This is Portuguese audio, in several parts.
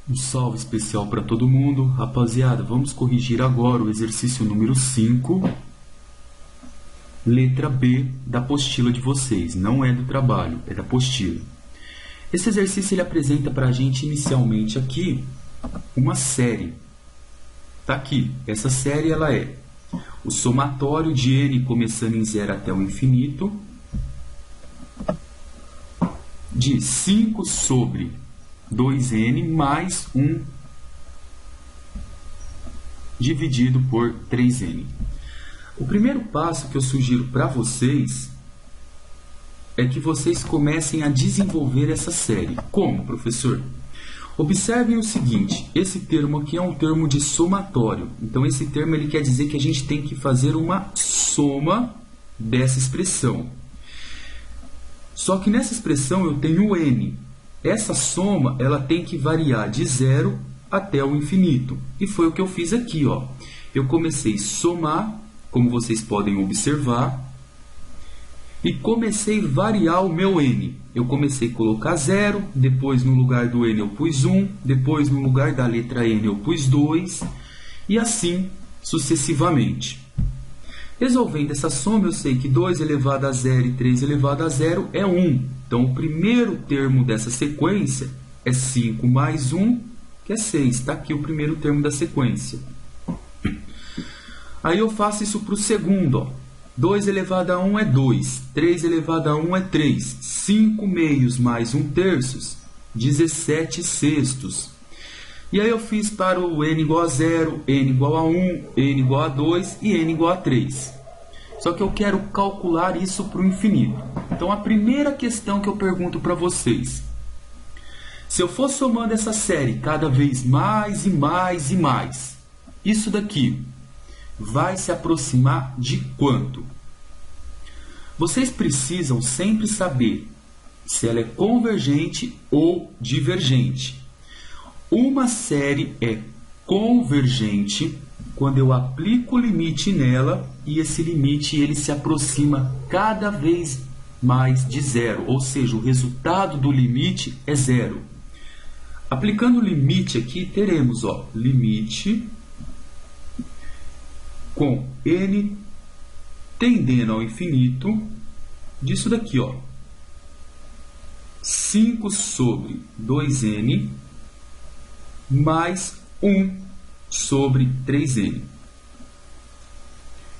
Um salve especial para todo mundo. Rapaziada, vamos corrigir agora o exercício número 5, letra B da apostila de vocês. Não é do trabalho, é da apostila. Esse exercício ele apresenta para a gente inicialmente aqui uma série. Tá aqui. Essa série ela é o somatório de n começando em 0 até o infinito de 5 sobre 2n mais 1 dividido por 3n. O primeiro passo que eu sugiro para vocês é que vocês comecem a desenvolver essa série. Como, professor? Observem o seguinte, esse termo aqui é um termo de somatório. Então, esse termo ele quer dizer que a gente tem que fazer uma soma dessa expressão. Só que nessa expressão eu tenho n. Essa soma ela tem que variar de 0 até o infinito. E foi o que eu fiz aqui. Ó. Eu comecei a somar, como vocês podem observar, e comecei a variar o meu n. Eu comecei a colocar 0, depois no lugar do n eu pus 1, depois no lugar da letra n eu pus 2, e assim sucessivamente. Resolvendo essa soma, eu sei que 2 elevado a 0 e 3 elevado a 0 é 1. Então, o primeiro termo dessa sequência é 5 mais 1, que é 6. Está aqui o primeiro termo da sequência. Aí eu faço isso para o segundo. Ó. 2 elevado a 1 é 2. 3 elevado a 1 é 3. 5 meios mais 1 terços, 17 sextos. E aí eu fiz para o n igual a 0, n igual a 1, n igual a 2 e n igual a 3. Só que eu quero calcular isso para o infinito. Então, a primeira questão que eu pergunto para vocês. Se eu for somando essa série cada vez mais e mais e mais, isso daqui vai se aproximar de quanto? Vocês precisam sempre saber se ela é convergente ou divergente. Uma série é convergente quando eu aplico o limite nela e esse limite ele se aproxima cada vez mais de zero, ou seja, o resultado do limite é zero. Aplicando o limite aqui, teremos limite com n tendendo ao infinito disso daqui, 5 sobre 2n mais 1 sobre 3n.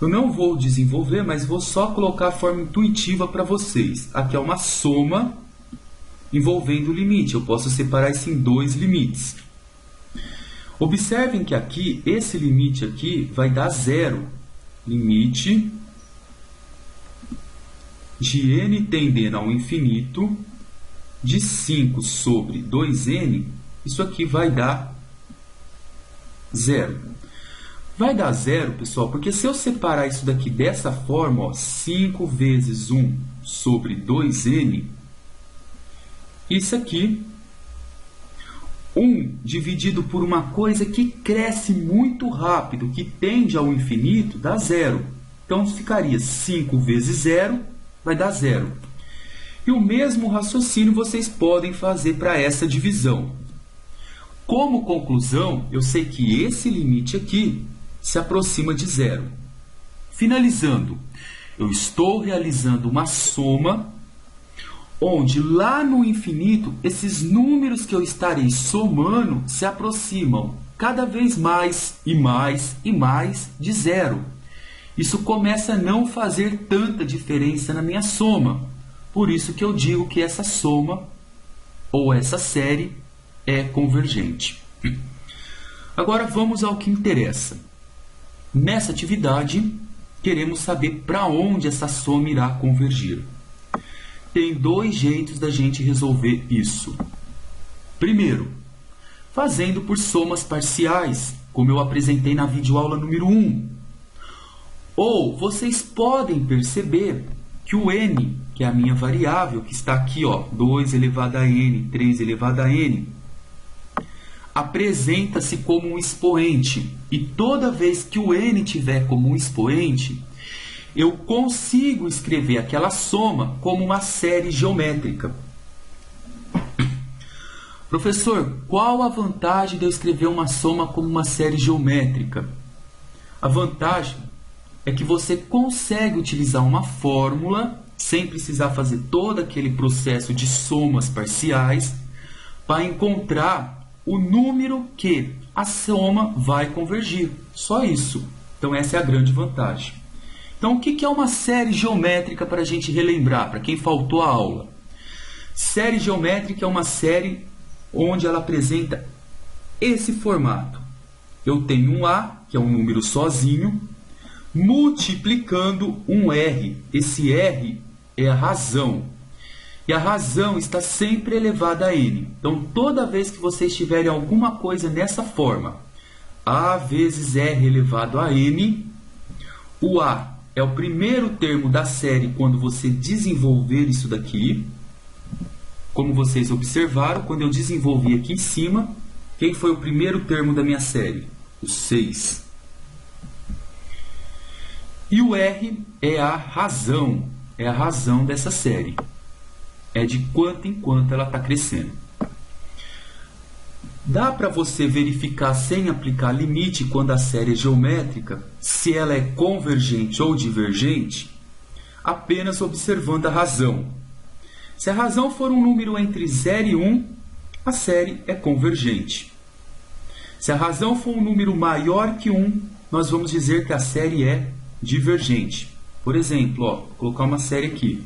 Eu não vou desenvolver, mas vou só colocar a forma intuitiva para vocês. Aqui é uma soma envolvendo o limite. Eu posso separar isso em dois limites. Observem que aqui, esse limite aqui vai dar zero. Limite de n tendendo ao infinito de 5 sobre 2n. Isso aqui vai dar zero. Vai dar zero, pessoal, porque se eu separar isso daqui dessa forma, 5 vezes 1 sobre 2n, isso aqui, 1 dividido por uma coisa que cresce muito rápido, que tende ao infinito, dá zero. Então, ficaria 5 vezes 0, vai dar zero. E o mesmo raciocínio vocês podem fazer para essa divisão. Como conclusão, eu sei que esse limite aqui se aproxima de zero. Finalizando, eu estou realizando uma soma onde lá no infinito, esses números que eu estarei somando se aproximam cada vez mais e mais e mais de zero. Isso começa a não fazer tanta diferença na minha soma. Por isso que eu digo que essa soma ou essa série é convergente. Agora vamos ao que interessa. Nessa atividade, queremos saber para onde essa soma irá convergir. Tem dois jeitos da gente resolver isso. Primeiro, fazendo por somas parciais, como eu apresentei na videoaula número 1. Ou vocês podem perceber que o n, que é a minha variável, que está aqui, 2 elevado a n, 3 elevado a n, apresenta-se como um expoente. E toda vez que o n tiver como um expoente, eu consigo escrever aquela soma como uma série geométrica. Professor, qual a vantagem de eu escrever uma soma como uma série geométrica? A vantagem é que você consegue utilizar uma fórmula sem precisar fazer todo aquele processo de somas parciais para encontrar o número que a soma vai convergir. Só isso. Então essa é a grande vantagem. Então o que é uma série geométrica para a gente relembrar, para quem faltou a aula? Série geométrica é uma série onde ela apresenta esse formato. Eu tenho um A, que é um número sozinho, multiplicando um R. Esse R é a razão. E a razão está sempre elevada a n. Então, toda vez que vocês tiverem alguma coisa nessa forma, A vezes R elevado a n, o A é o primeiro termo da série quando você desenvolver isso daqui. Como vocês observaram, quando eu desenvolvi aqui em cima, quem foi o primeiro termo da minha série? O 6. E o R é a razão dessa série. É de quanto em quanto ela está crescendo. Dá para você verificar sem aplicar limite quando a série é geométrica, se ela é convergente ou divergente, apenas observando a razão. Se a razão for um número entre 0 e 1, a série é convergente. Se a razão for um número maior que 1, nós vamos dizer que a série é divergente. Por exemplo, vou colocar uma série aqui.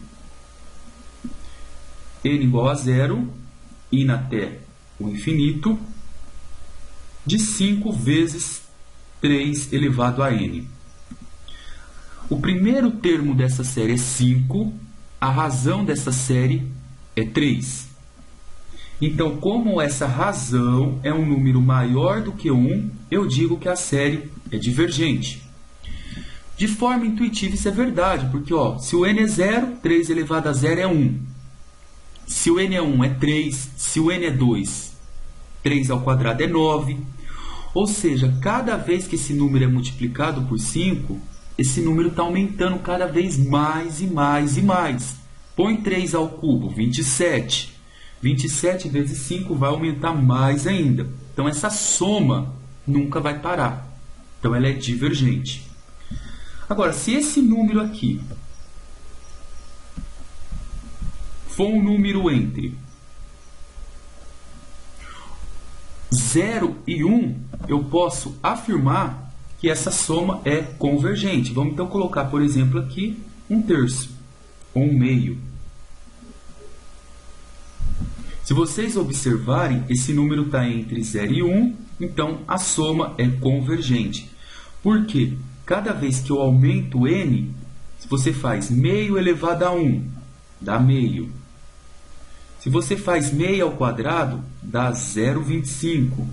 N igual a 0, indo até o infinito, de 5 vezes 3 elevado a n. O primeiro termo dessa série é 5, a razão dessa série é 3. Então, como essa razão é um número maior do que 1, eu digo que a série é divergente. De forma intuitiva, isso é verdade, porque se o n é 0, 3 elevado a 0 é 1. Se o n é 1 é 3, se o n é 2, 3 ao quadrado é 9. Ou seja, cada vez que esse número é multiplicado por 5, esse número está aumentando cada vez mais e mais e mais. Põe 3 ao cubo, 27. 27 vezes 5 vai aumentar mais ainda. Então, essa soma nunca vai parar. Então, ela é divergente. Agora, se esse número aqui for um número entre 0 e 1, eu posso afirmar que essa soma é convergente. Vamos então colocar, por exemplo, aqui 1/3 ou 1/2. Se vocês observarem, esse número está entre 0 e 1, então a soma é convergente. Por quê? Cada vez que eu aumento n, se você faz meio elevado a 1, dá meio. Se você faz meio ao quadrado, dá 0,25.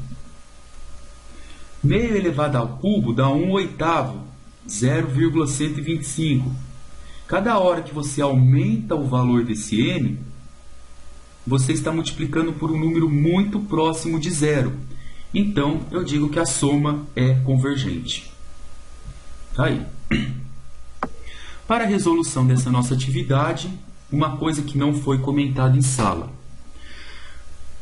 Meio elevado ao cubo dá 1/8, 0,125. Cada hora que você aumenta o valor desse n, você está multiplicando por um número muito próximo de zero. Então, eu digo que a soma é convergente. Tá aí. Para a resolução dessa nossa atividade, uma coisa que não foi comentada em sala.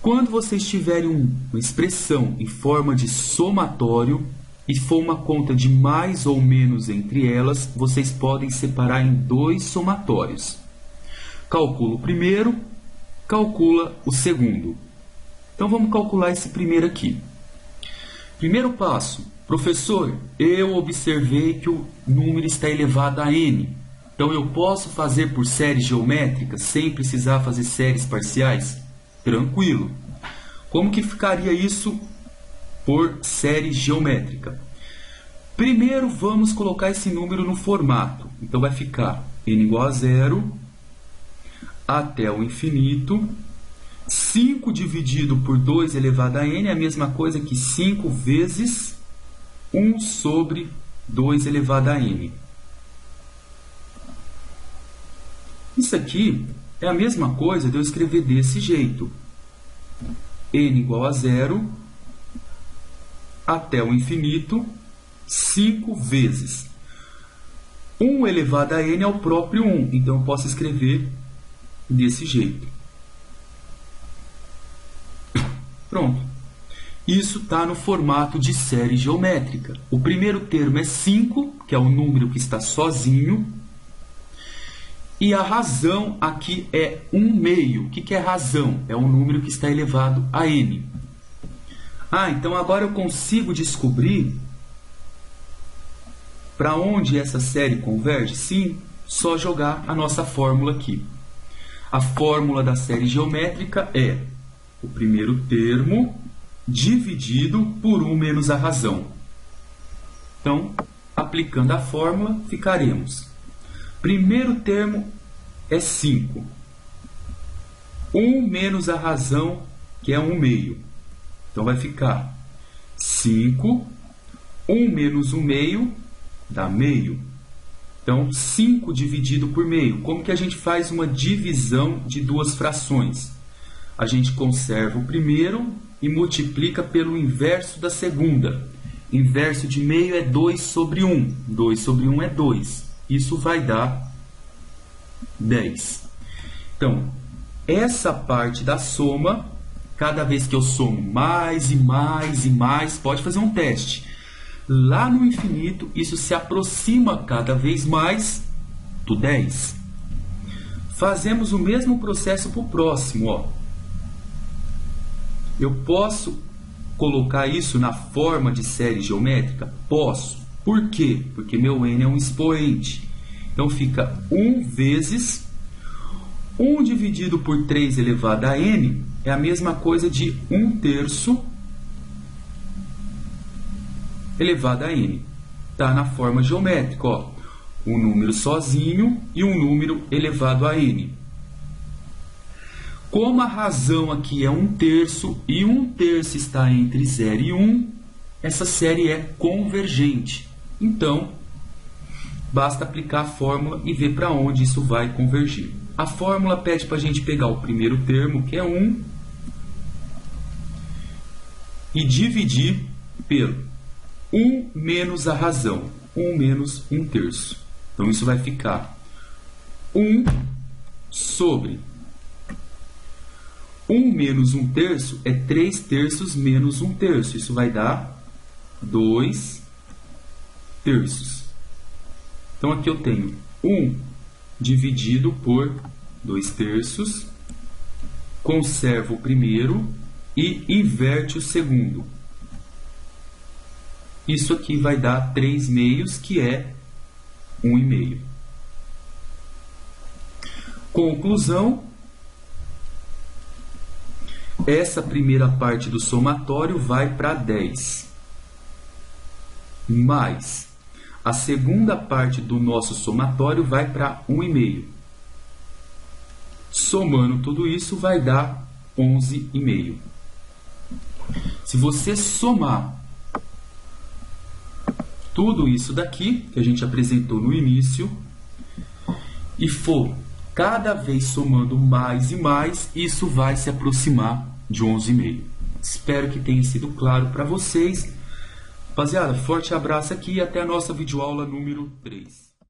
Quando vocês tiverem uma expressão em forma de somatório e for uma conta de mais ou menos entre elas, vocês podem separar em 2 somatórios. Calcula o primeiro, calcula o segundo. Então vamos calcular esse primeiro aqui. Primeiro passo, professor, eu observei que o número está elevado a n. Então, eu posso fazer por séries geométricas sem precisar fazer séries parciais? Tranquilo. Como que ficaria isso por série geométrica? Primeiro, vamos colocar esse número no formato. Então, vai ficar n igual a 0 até o infinito. 5 dividido por 2 elevado a n é a mesma coisa que 5 vezes 1 sobre 2 elevado a n. Isso aqui é a mesma coisa de eu escrever desse jeito. N igual a 0 até o infinito, 5 vezes 1 elevado a n é o próprio 1. Então, eu posso escrever desse jeito. Pronto. Isso está no formato de série geométrica. O primeiro termo é 5, que é o número que está sozinho. E a razão aqui é 1/2. O que é razão? É um número que está elevado a n. Então agora eu consigo descobrir para onde essa série converge? Sim, só jogar a nossa fórmula aqui. A fórmula da série geométrica é o primeiro termo dividido por 1 menos a razão. Então, aplicando a fórmula, ficaremos. Primeiro termo é 5. 1 menos a razão, que é 1/2. Então, vai ficar 5. 1 menos 1/2 dá meio. Então, 5 dividido por meio. Como que a gente faz uma divisão de duas frações? A gente conserva o primeiro e multiplica pelo inverso da segunda. Inverso de meio é 2 sobre 1. 2 sobre 1 é 2. Isso vai dar 10. Então, essa parte da soma, cada vez que eu somo mais e mais e mais, pode fazer um teste. Lá no infinito, isso se aproxima cada vez mais do 10. Fazemos o mesmo processo para o próximo. Ó. Eu posso colocar isso na forma de série geométrica? Posso. Por quê? Porque meu n é um expoente. Então, fica 1 vezes 1 dividido por 3 elevado a n é a mesma coisa de 1/3 elevado a n. Está na forma geométrica. Ó. Um número sozinho e um número elevado a n. Como a razão aqui é 1/3 e 1/3 está entre 0 e 1, essa série é convergente. Então, basta aplicar a fórmula e ver para onde isso vai convergir. A fórmula pede para a gente pegar o primeiro termo, que é 1, e dividir pelo 1 menos a razão. 1 menos 1/3. Então, isso vai ficar 1 sobre 1 menos 1/3 é 3/3 menos 1/3. Isso vai dar 2/3. Então, aqui eu tenho 1 dividido por 2/3. Conservo o primeiro e inverte o segundo. Isso aqui vai dar 3/2, que é 1,5. Conclusão. Essa primeira parte do somatório vai para 10. Mais a segunda parte do nosso somatório vai para 1,5. Somando tudo isso, vai dar 11,5. Se você somar tudo isso daqui, que a gente apresentou no início, e for cada vez somando mais e mais, isso vai se aproximar de 11,5. Espero que tenha sido claro para vocês. Rapaziada, forte abraço aqui e até a nossa videoaula número 3.